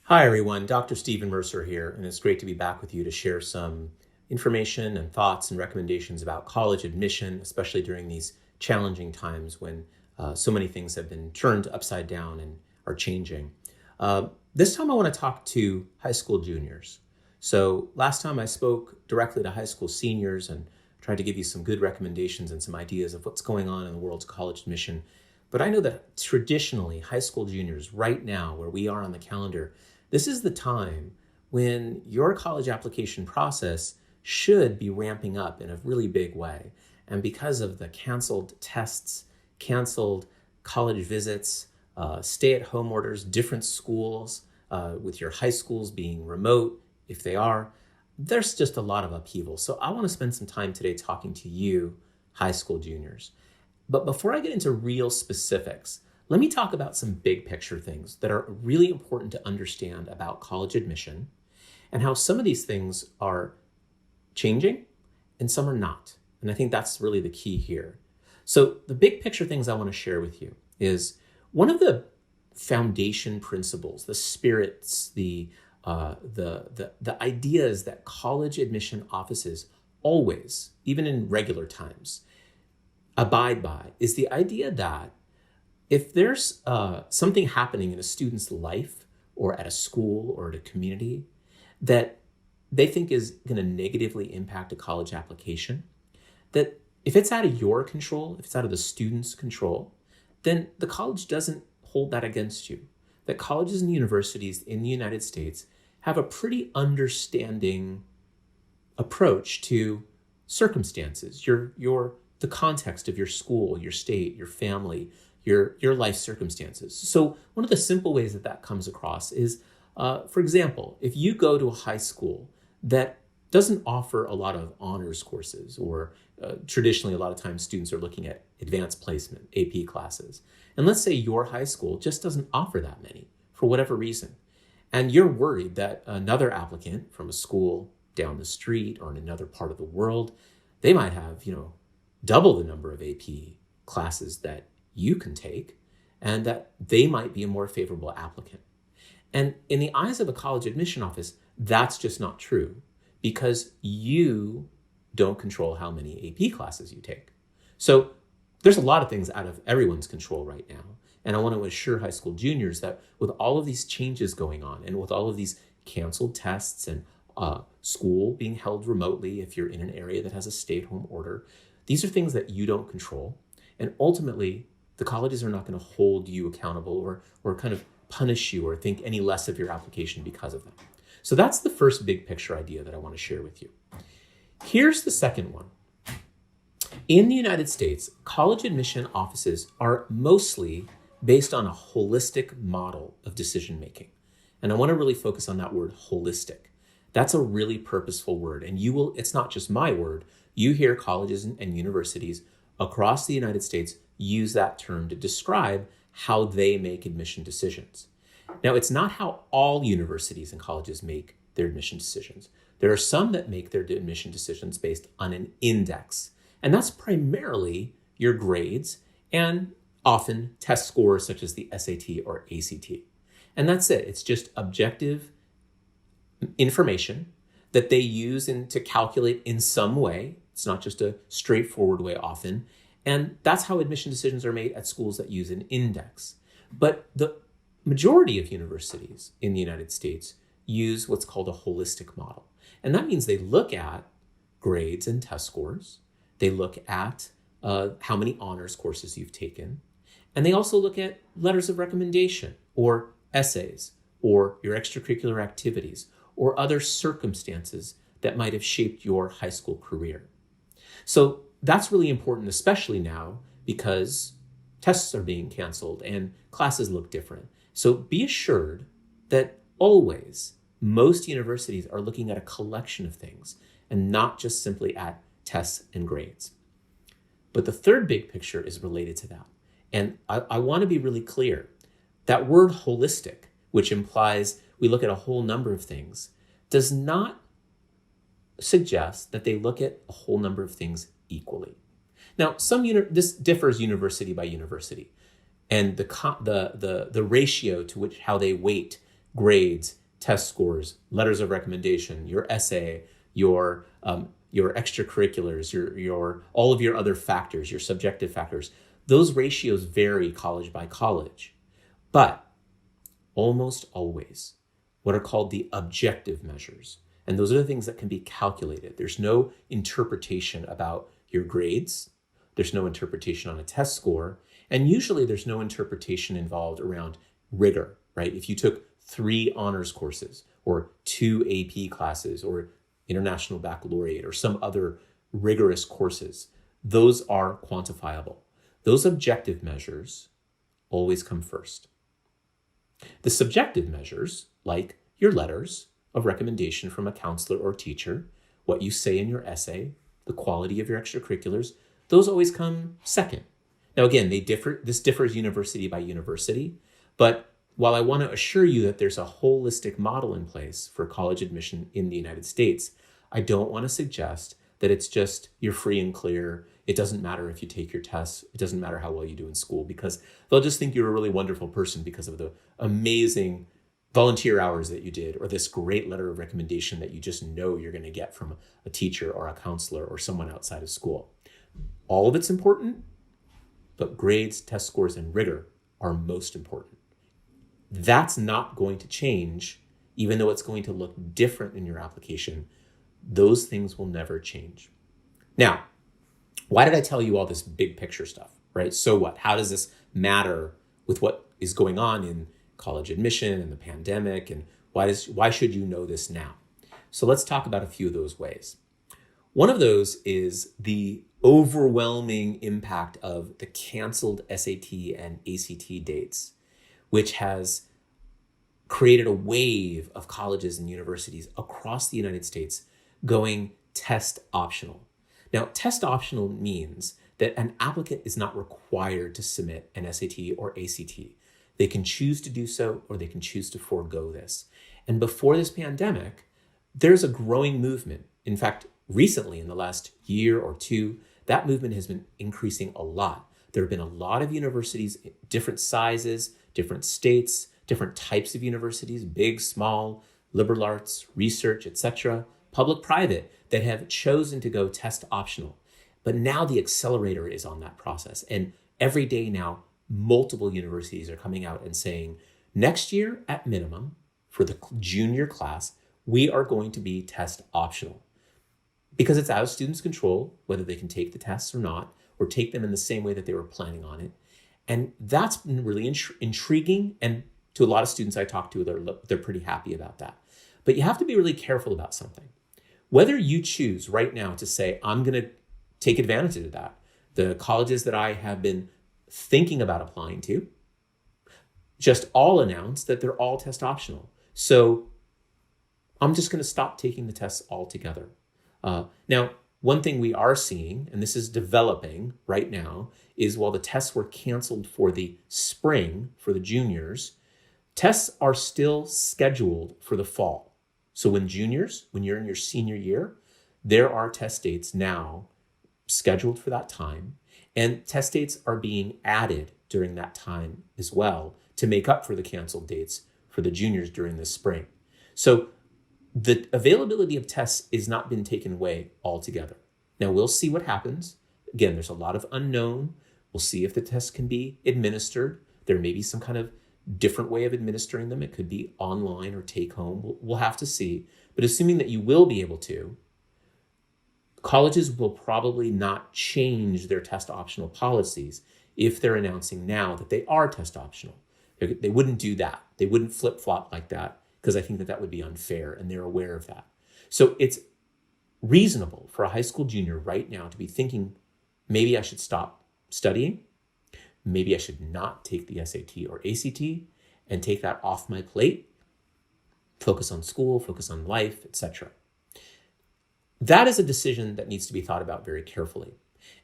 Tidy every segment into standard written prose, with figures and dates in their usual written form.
Hi, everyone. Dr. Stephen Mercer here, and it's great to be back with you to share some information and thoughts and recommendations about college admission, especially during these challenging times when so many things have been turned upside down and are changing. This time I want to talk to high school juniors. So last time I spoke directly to high school seniors and tried to give you some good recommendations and some ideas of what's going on in the world's college admission. But I know that traditionally, high school juniors, right now, where we are on the calendar, this is the time when your college application process should be ramping up in a really big way. And because of the canceled tests, canceled college visits, stay-at-home orders, different schools, with your high schools being remote, if they are, there's just a lot of upheaval. So I want to spend some time today talking to you, high school juniors. But before I get into real specifics, let me talk about some big picture things that are really important to understand about college admission and how some of these things are changing and some are not. And I think that's really the key here. So the big picture things I want to share with you is one of the foundation principles, the spirits, the ideas that college admission offices always, even in regular times, abide by is the idea that if there's something happening in a student's life or at a school or at a community that they think is going to negatively impact a college application, that if it's out of your control, if it's out of the student's control, then the college doesn't hold that against you. That colleges and universities in the United States have a pretty understanding approach to circumstances, the context of your school, your state, your family, your life circumstances. So one of the simple ways that comes across is, for example, if you go to a high school that doesn't offer a lot of honors courses, or traditionally a lot of times students are looking at advanced placement, AP classes. And let's say your high school just doesn't offer that many for whatever reason. And you're worried that another applicant from a school down the street or in another part of the world, they might have, double the number of AP classes that you can take, and that they might be a more favorable applicant. And in the eyes of a college admission office, that's just not true, because you don't control how many AP classes you take. So there's a lot of things out of everyone's control right now. And I want to assure high school juniors that with all of these changes going on and with all of these canceled tests and school being held remotely if you're in an area that has a stay-at-home order, these are things that you don't control. And ultimately, the colleges are not going to hold you accountable or kind of punish you or think any less of your application because of them. So that's the first big picture idea that I want to share with you. Here's the second one. In the United States, college admission offices are mostly based on a holistic model of decision making. And I want to really focus on that word holistic. That's a really purposeful word. And it's not just my word. You hear colleges and universities across the United States use that term to describe how they make admission decisions. Now, it's not how all universities and colleges make their admission decisions. There are some that make their admission decisions based on an index, and that's primarily your grades and often test scores such as the SAT or ACT. And that's it. It's just objective information that they use to calculate in some way. It's not just a straightforward way often. And that's how admission decisions are made at schools that use an index. But the majority of universities in the United States use what's called a holistic model. And that means they look at grades and test scores. They look at how many honors courses you've taken. And they also look at letters of recommendation or essays or your extracurricular activities or other circumstances that might have shaped your high school career. So that's really important, especially now because tests are being canceled and classes look different. So be assured that always most universities are looking at a collection of things and not just simply at tests and grades. But the third big picture is related to that. And I want to be really clear. That word holistic, which implies we look at a whole number of things, does not suggest that they look at a whole number of things equally. Now, this differs university by university, and the ratio to how they weight grades, test scores, letters of recommendation, your essay, your extracurriculars, your all of your other factors, your subjective factors. Those ratios vary college by college, but almost always what are called the objective measures. And those are the things that can be calculated. There's no interpretation about your grades. There's no interpretation on a test score. And usually there's no interpretation involved around rigor, right? If you took 3 honors courses or 2 AP classes or International Baccalaureate or some other rigorous courses, those are quantifiable. Those objective measures always come first. The subjective measures, like your letters of recommendation from a counselor or teacher, what you say in your essay, the quality of your extracurriculars, those always come second. Now, again, this differs university by university, but while I want to assure you that there's a holistic model in place for college admission in the United States, I don't want to suggest that it's just you're free and clear. It doesn't matter if you take your tests. It doesn't matter how well you do in school, because they'll just think you're a really wonderful person because of the amazing volunteer hours that you did, or this great letter of recommendation that you just know you're going to get from a teacher or a counselor or someone outside of school. All of it's important, but grades, test scores, and rigor are most important. That's not going to change, even though it's going to look different in your application. Those things will never change. Now, why did I tell you all this big picture stuff, right? So what? How does this matter with what is going on in college admission and the pandemic, and why should you know this now? So let's talk about a few of those ways. One of those is the overwhelming impact of the canceled SAT and ACT dates, which has created a wave of colleges and universities across the United States going test optional. Now, test optional means that an applicant is not required to submit an SAT or ACT. They can choose to do so, or they can choose to forego this. And before this pandemic, there's a growing movement. In fact, recently, in the last year or two, that movement has been increasing a lot. There have been a lot of universities, different sizes, different states, different types of universities, big, small, liberal arts, research, etc., public, private, that have chosen to go test optional. But now the accelerator is on that process. And every day now, multiple universities are coming out and saying, next year at minimum, for the junior class, we are going to be test optional. Because it's out of students' control, whether they can take the tests or not, or take them in the same way that they were planning on it. And that's been really intriguing. And to a lot of students I talk to, they're pretty happy about that. But you have to be really careful about something. Whether you choose right now to say, I'm going to take advantage of that, the colleges that I have been thinking about applying to just all announced that they're all test optional. So I'm just going to stop taking the tests altogether. Now, one thing we are seeing, and this is developing right now, is while the tests were canceled for the spring for the juniors, tests are still scheduled for the fall. So when you're in your senior year, there are test dates now scheduled for that time, and test dates are being added during that time as well to make up for the canceled dates for the juniors during the spring. So the availability of tests has not been taken away altogether. Now we'll see what happens. Again, there's a lot of unknown. We'll see if the tests can be administered. There may be some kind of different way of administering them. It could be online or take home. We'll have to see. But assuming that you will be able to, colleges will probably not change their test optional policies if they're announcing now that they are test optional. They wouldn't do that. They wouldn't flip-flop like that, because I think that would be unfair, and they're aware of that. So it's reasonable for a high school junior right now to be thinking, maybe I should stop studying. Maybe I should not take the SAT or ACT and take that off my plate, focus on school, focus on life, etc. That is a decision that needs to be thought about very carefully.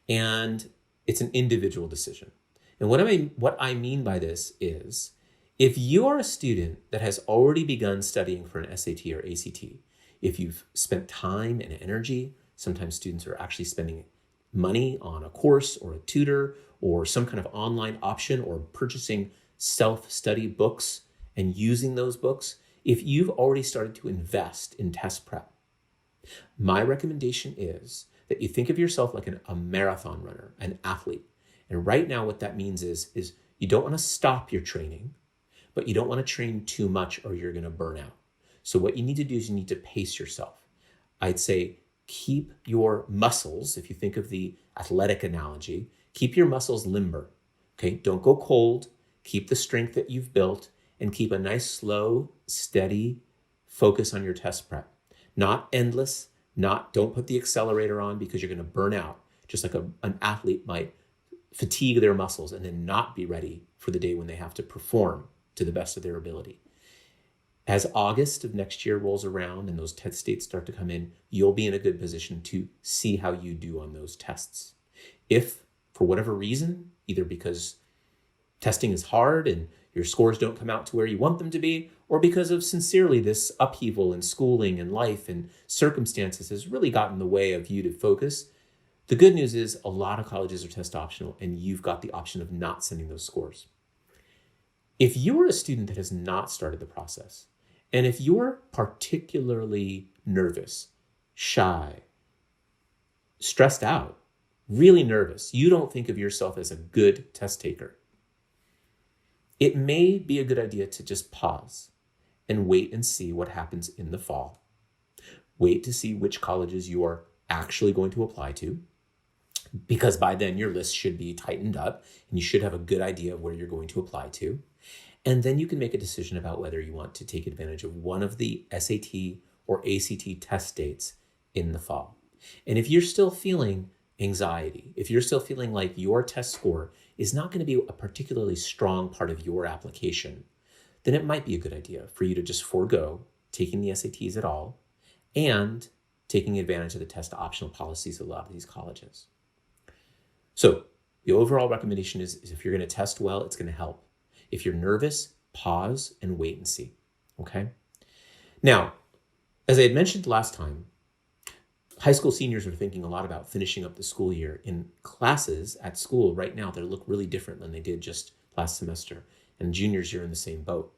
And it's an individual decision. And what I mean by this is, if you are a student that has already begun studying for an SAT or ACT, if you've spent time and energy, sometimes students are actually spending money on a course or a tutor or some kind of online option, or purchasing self-study books and using those books. if you've already started to invest in test prep, my recommendation is that you think of yourself like a marathon runner, an athlete. And right now what that means is you don't want to stop your training, but you don't want to train too much or you're going to burn out. So what you need to do is you need to pace yourself. I'd say keep your muscles, if you think of the athletic analogy, keep your muscles limber. Okay, don't go cold. Keep the strength that you've built and keep a nice, slow, steady focus on your test prep. Not endless, don't put the accelerator on because you're going to burn out. Just like an athlete might fatigue their muscles and then not be ready for the day when they have to perform to the best of their ability. As August of next year rolls around and those test dates start to come in, you'll be in a good position to see how you do on those tests. If, for whatever reason, either because testing is hard and your scores don't come out to where you want them to be, or because of sincerely this upheaval in schooling and life and circumstances has really gotten in the way of you to focus, the good news is a lot of colleges are test optional and you've got the option of not sending those scores. If you're a student that has not started the process, and if you're particularly nervous, shy, stressed out, really nervous, you don't think of yourself as a good test taker, it may be a good idea to just pause and wait and see what happens in the fall. Wait to see which colleges you are actually going to apply to, because by then your list should be tightened up and you should have a good idea of where you're going to apply to. And then you can make a decision about whether you want to take advantage of one of the SAT or ACT test dates in the fall. And if you're still feeling anxiety, if you're still feeling like your test score is not going to be a particularly strong part of your application, then it might be a good idea for you to just forego taking the SATs at all and taking advantage of the test optional policies of a lot of these colleges. So the overall recommendation is if you're going to test well, it's going to help. If you're nervous, pause and wait and see, okay? Now, as I had mentioned last time, high school seniors are thinking a lot about finishing up the school year. In classes at school right now, they look really different than they did just last semester. And juniors, you're in the same boat.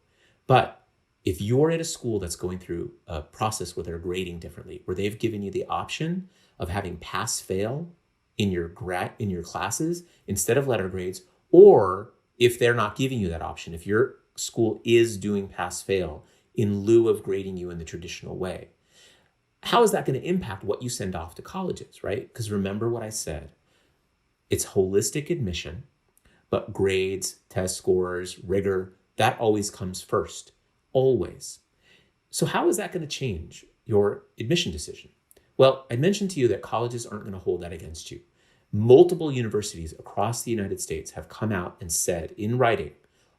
But if you're at a school that's going through a process where they're grading differently, where they've given you the option of having pass-fail in your classes instead of letter grades, or if they're not giving you that option, if your school is doing pass-fail in lieu of grading you in the traditional way, how is that going to impact what you send off to colleges, right? Because remember what I said, it's holistic admission, but grades, test scores, rigor, that always comes first, always. So how is that going to change your admission decision? Well, I mentioned to you that colleges aren't going to hold that against you. Multiple universities across the United States have come out and said in writing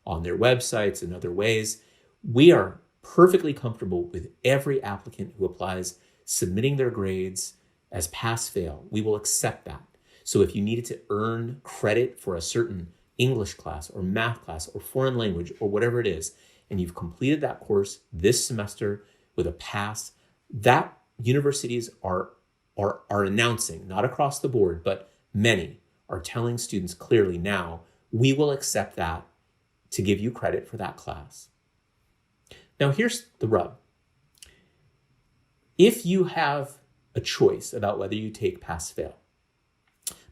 on their websites and other ways, we are perfectly comfortable with every applicant who applies submitting their grades as pass-fail. We will accept that. So if you needed to earn credit for a certain English class or math class or foreign language or whatever it is, and you've completed that course this semester with a pass, that universities are announcing, not across the board, but many are telling students clearly now, we will accept that to give you credit for that class. Now here's the rub. If you have a choice about whether you take pass-fail,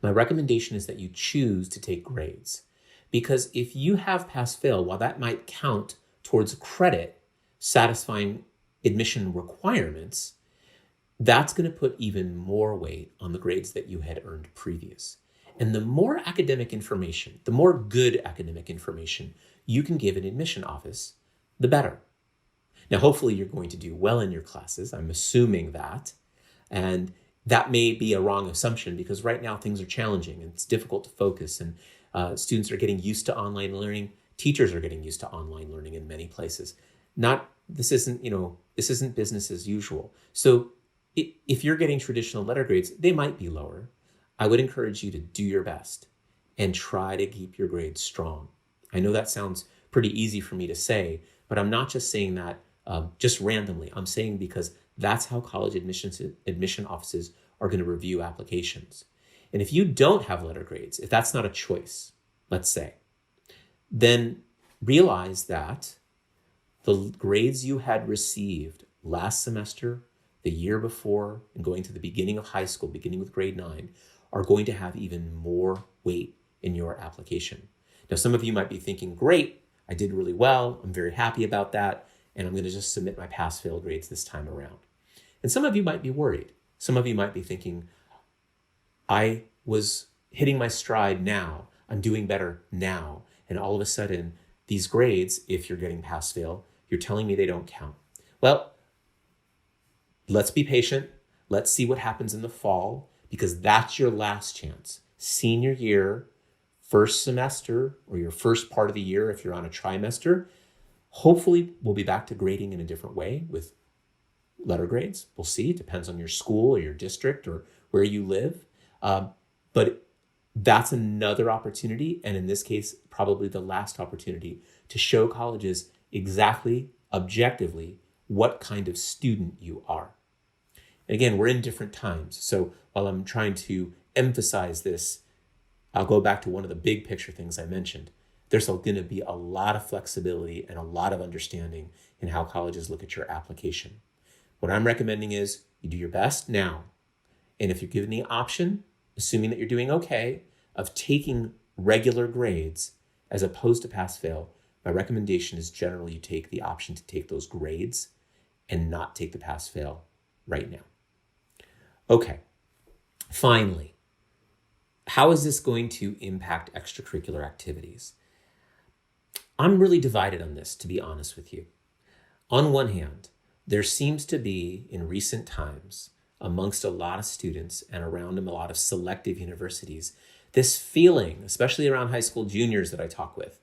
my recommendation is that you choose to take grades. Because if you have pass-fail, while that might count towards credit satisfying admission requirements, that's going to put even more weight on the grades that you had earned previous. And the more academic information, the more good academic information you can give an admission office, the better. Now, hopefully you're going to do well in your classes. I'm assuming that. And that may be a wrong assumption because right now things are challenging and it's difficult to focus and students are getting used to online learning. Teachers are getting used to online learning in many places. This isn't business as usual. So if you're getting traditional letter grades, they might be lower. I would encourage you to do your best and try to keep your grades strong. I know that sounds pretty easy for me to say, but I'm not just saying that just randomly. I'm saying because that's how college admission offices are going to review applications. And if you don't have letter grades, if that's not a choice, let's say, then realize that the grades you had received last semester, the year before, and going to the beginning of high school, beginning with grade 9, are going to have even more weight in your application. Now, some of you might be thinking, great, I did really well, I'm very happy about that, and I'm going to just submit my pass-fail grades this time around. And some of you might be worried. Some of you might be thinking, I was hitting my stride now, I'm doing better now, and all of a sudden, these grades, if you're getting pass-fail, you're telling me they don't count. Well, let's be patient. Let's see what happens in the fall, because that's your last chance. Senior year, first semester, or your first part of the year if you're on a trimester, hopefully we'll be back to grading in a different way with letter grades. We'll see. It depends on your school or your district or where you live. But that's another opportunity, and in this case, probably the last opportunity to show colleges exactly, objectively, what kind of student you are. And again, we're in different times. So while I'm trying to emphasize this, I'll go back to one of the big picture things I mentioned. There's going to be a lot of flexibility and a lot of understanding in how colleges look at your application. What I'm recommending is you do your best now. And if you're given the option, assuming that you're doing okay, of taking regular grades as opposed to pass-fail, my recommendation is generally you take the option to take those grades and not take the pass-fail right now. Okay, finally, how is this going to impact extracurricular activities? I'm really divided on this, to be honest with you. On one hand, there seems to be, in recent times, amongst a lot of students and around a lot of selective universities, this feeling, especially around high school juniors that I talk with,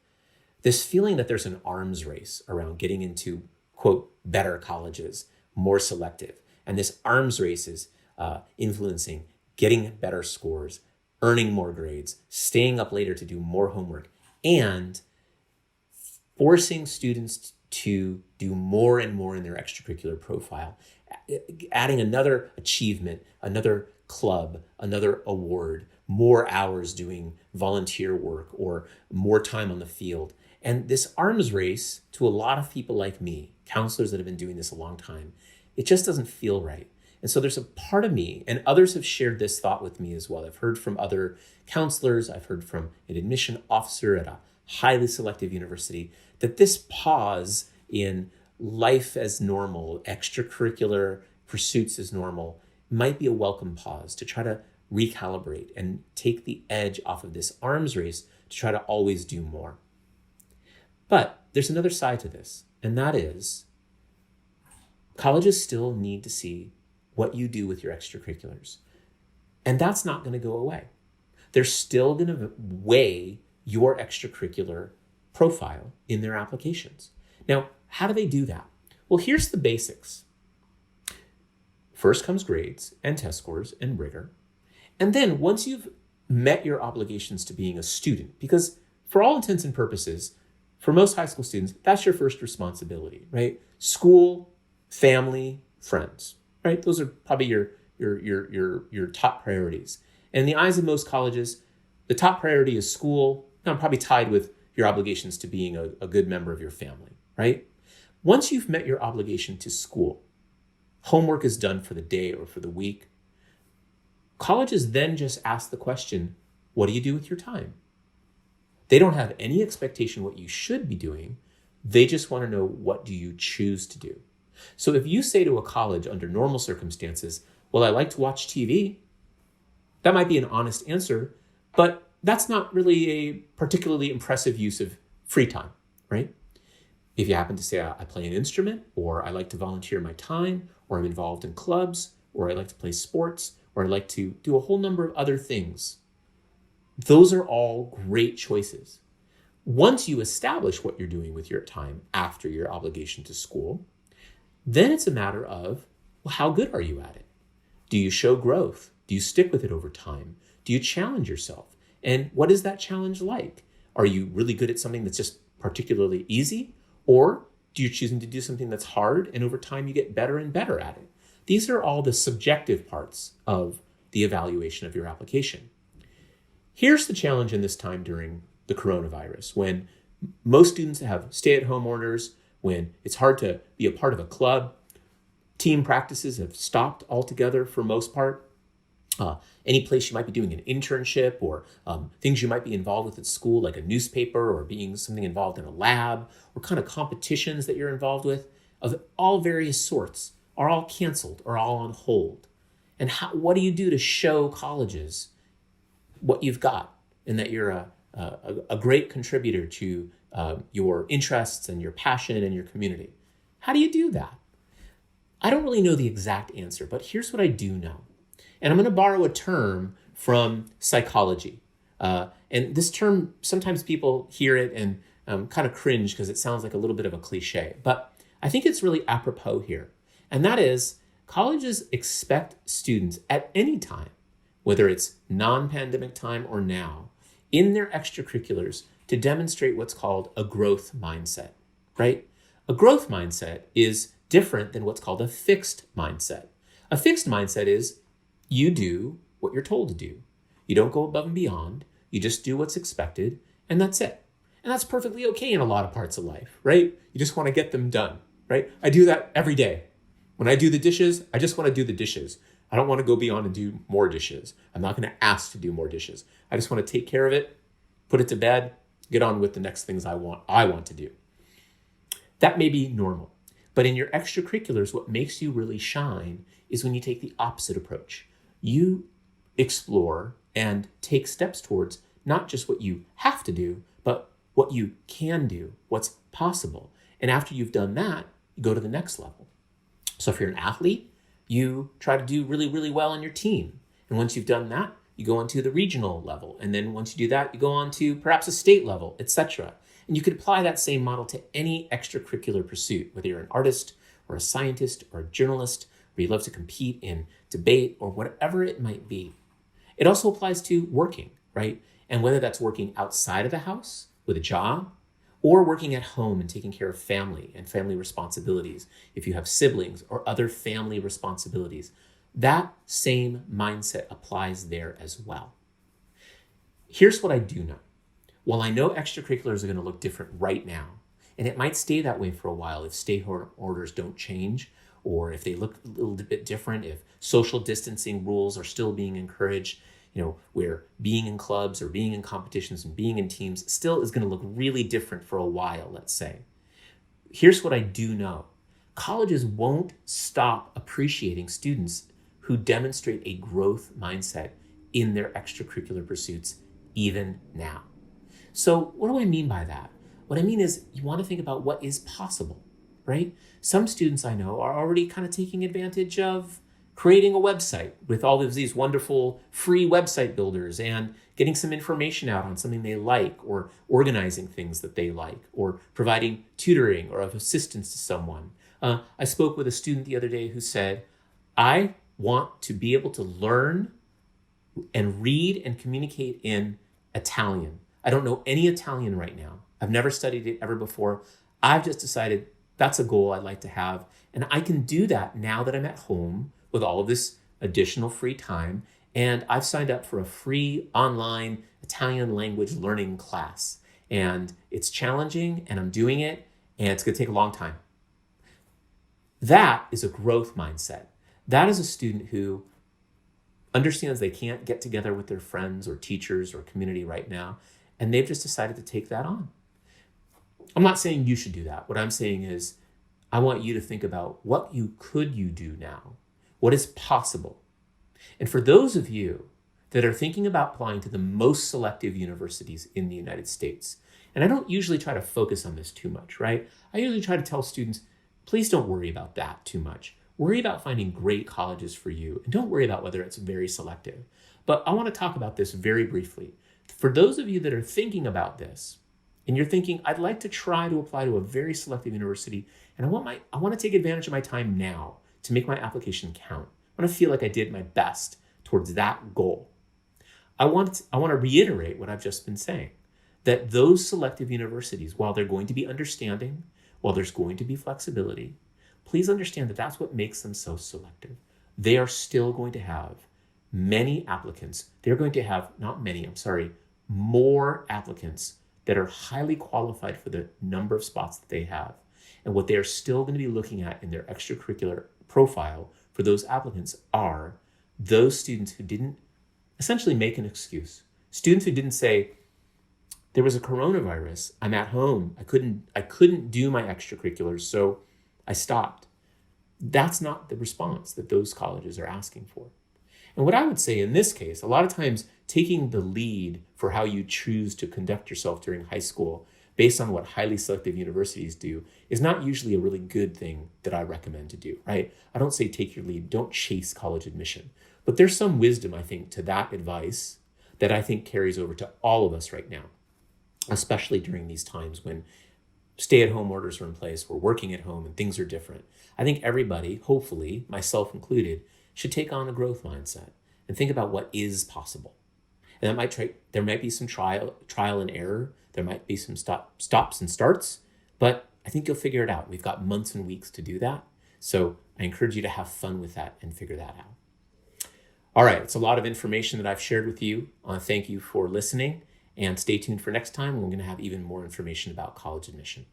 this feeling that there's an arms race around getting into, quote, better colleges, more selective. And this arms race is influencing getting better scores, earning more grades, staying up later to do more homework, and forcing students to do more and more in their extracurricular profile, adding another achievement, another club, another award, more hours doing volunteer work or more time on the field. And this arms race, to a lot of people like me, counselors that have been doing this a long time, it just doesn't feel right. And so there's a part of me, and others have shared this thought with me as well. I've heard from other counselors, I've heard from an admission officer at a highly selective university, that this pause in life as normal, extracurricular pursuits as normal, might be a welcome pause to try to recalibrate and take the edge off of this arms race to try to always do more. But there's another side to this, and that is colleges still need to see what you do with your extracurriculars. And that's not going to go away. They're still going to weigh your extracurricular profile in their applications. Now, how do they do that? Well, here's the basics. First comes grades and test scores and rigor. And then once you've met your obligations to being a student, because for all intents and purposes, for most high school students, that's your first responsibility, right? School, family, friends, right? Those are probably your top priorities. And in the eyes of most colleges, the top priority is school, probably tied with your obligations to being a good member of your family, right? Once you've met your obligation to school, homework is done for the day or for the week, colleges then just ask the question, what do you do with your time? They don't have any expectation what you should be doing. They just want to know, what do you choose to do? So if you say to a college under normal circumstances, well, I like to watch TV, that might be an honest answer, but that's not really a particularly impressive use of free time, right? If you happen to say, I play an instrument, or I like to volunteer my time, or I'm involved in clubs, or I like to play sports, or I like to do a whole number of other things, those are all great choices. Once you establish what you're doing with your time after your obligation to school, then it's a matter of, well, how good are you at it? Do you show growth? Do you stick with it over time? Do you challenge yourself? And what is that challenge like? Are you really good at something that's just particularly easy? Or do you choosing to do something that's hard and over time you get better and better at it? These are all the subjective parts of the evaluation of your application. Here's the challenge in this time during the coronavirus, when most students have stay-at-home orders, when it's hard to be a part of a club. Team practices have stopped altogether for most part. Any place you might be doing an internship or things you might be involved with at school, like a newspaper or being something involved in a lab, or kind of competitions that you're involved with of all various sorts are all canceled or all on hold. And what do you do to show colleges what you've got and that you're a great contributor to your interests and your passion and your community? How do you do that? I don't really know the exact answer, but here's what I do know. And I'm going to borrow a term from psychology. And this term, sometimes people hear it and kind of cringe because it sounds like a little bit of a cliche. But I think it's really apropos here. And that is, colleges expect students at any time, whether it's non-pandemic time or now, in their extracurriculars to demonstrate what's called a growth mindset, right? A growth mindset is different than what's called a fixed mindset. A fixed mindset is you do what you're told to do. You don't go above and beyond. You just do what's expected, and that's it. And that's perfectly okay in a lot of parts of life, right? You just want to get them done, right? I do that every day. When I do the dishes, I just want to do the dishes. I don't want to go beyond and do more dishes. I'm not going to ask to do more dishes. I just want to take care of it, put it to bed, get on with the next things I want to do. That may be normal. But in your extracurriculars, what makes you really shine is when you take the opposite approach. You explore and take steps towards not just what you have to do, but what you can do, what's possible. And after you've done that, you go to the next level. So if you're an athlete, you try to do really, really well on your team. And once you've done that, you go on to the regional level. And then once you do that, you go on to perhaps a state level, etc. And you could apply that same model to any extracurricular pursuit, whether you're an artist or a scientist or a journalist, or you love to compete in debate or whatever it might be. It also applies to working, right? And whether that's working outside of the house with a job or working at home and taking care of family and family responsibilities, if you have siblings or other family responsibilities, that same mindset applies there as well. Here's what I do know. While I know extracurriculars are going to look different right now, and it might stay that way for a while if stay orders don't change, or if they look a little bit different, if social distancing rules are still being encouraged, where being in clubs or being in competitions and being in teams still is going to look really different for a while, let's say. Here's what I do know. Colleges won't stop appreciating students who demonstrate a growth mindset in their extracurricular pursuits, even now. So what do I mean by that? What I mean is you want to think about what is possible, right? Some students I know are already kind of taking advantage of creating a website with all of these wonderful free website builders and getting some information out on something they like, or organizing things that they like, or providing tutoring or of assistance to someone. I spoke with a student the other day who said, I want to be able to learn and read and communicate in Italian. I don't know any Italian right now. I've never studied it ever before. I've just decided that's a goal I'd like to have. And I can do that now that I'm at home with all of this additional free time. And I've signed up for a free online Italian language learning class. And it's challenging, and I'm doing it, and it's going to take a long time. That is a growth mindset. That is a student who understands they can't get together with their friends or teachers or community right now, and they've just decided to take that on. I'm not saying you should do that. What I'm saying is I want you to think about what you do now, what is possible. And for those of you that are thinking about applying to the most selective universities in the United States, and I don't usually try to focus on this too much, right? I usually try to tell students, please don't worry about that too much. Worry about finding great colleges for you, and don't worry about whether it's very selective. But I want to talk about this very briefly. For those of you that are thinking about this, and you're thinking, I'd like to try to apply to a very selective university, and I want to take advantage of my time now to make my application count. I want to feel like I did my best towards that goal. I want to reiterate what I've just been saying, that those selective universities, while they're going to be understanding, while there's going to be flexibility, please understand that that's what makes them so selective. They are still going to have many applicants. They're going to have, more applicants that are highly qualified for the number of spots that they have. And what they're still going to be looking at in their extracurricular profile for those applicants are those students who didn't essentially make an excuse. Students who didn't say, there was a coronavirus, I'm at home, I couldn't do my extracurriculars, so I stopped. That's not the response that those colleges are asking for. And what I would say in this case, a lot of times taking the lead for how you choose to conduct yourself during high school based on what highly selective universities do is not usually a really good thing that I recommend to do, right? I don't say take your lead, don't chase college admission. But there's some wisdom, I think, to that advice that I think carries over to all of us right now, especially during these times when stay-at-home orders are in place, we're working at home and things are different. I think everybody, hopefully, myself included, should take on a growth mindset and think about what is possible. And there might be some trial and error. There might be some stops and starts, but I think you'll figure it out. We've got months and weeks to do that. So I encourage you to have fun with that and figure that out. All right, it's a lot of information that I've shared with you. Thank you for listening, and stay tuned for next time. We're going to have even more information about college admission.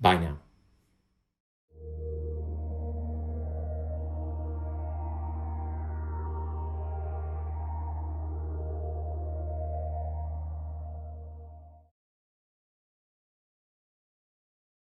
Bye now.